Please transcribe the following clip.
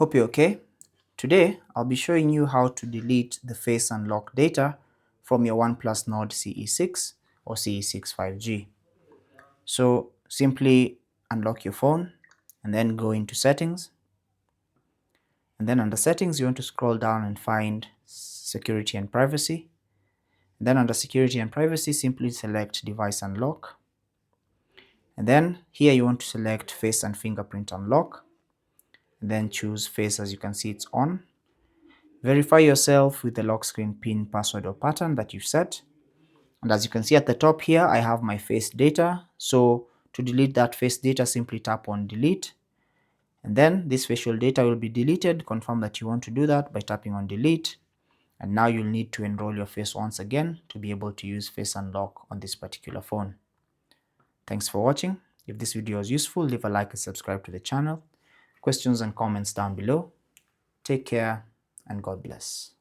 Hope you're okay. Today, I'll be showing you how to delete the Face Unlock data from your OnePlus Nord CE6 or CE6 5G. So simply unlock your phone and then go into Settings. And then under Settings, you want to scroll down and find Security and Privacy. And then under Security and Privacy, simply select Device Unlock. And then here you want to select Face and Fingerprint Unlock. And then choose Face. As you can see, it's on. Verify yourself with the lock screen PIN, password or pattern that you've set. And as you can see at the top here, I have my face data. So to delete that face data, simply tap on delete. And then this facial data will be deleted. Confirm that you want to do that by tapping on delete. And now you'll need to enroll your face once again to be able to use Face Unlock on this particular phone. Thanks for watching. If this video was useful, leave a like and subscribe to the channel. Questions and comments down below. Take care and God bless.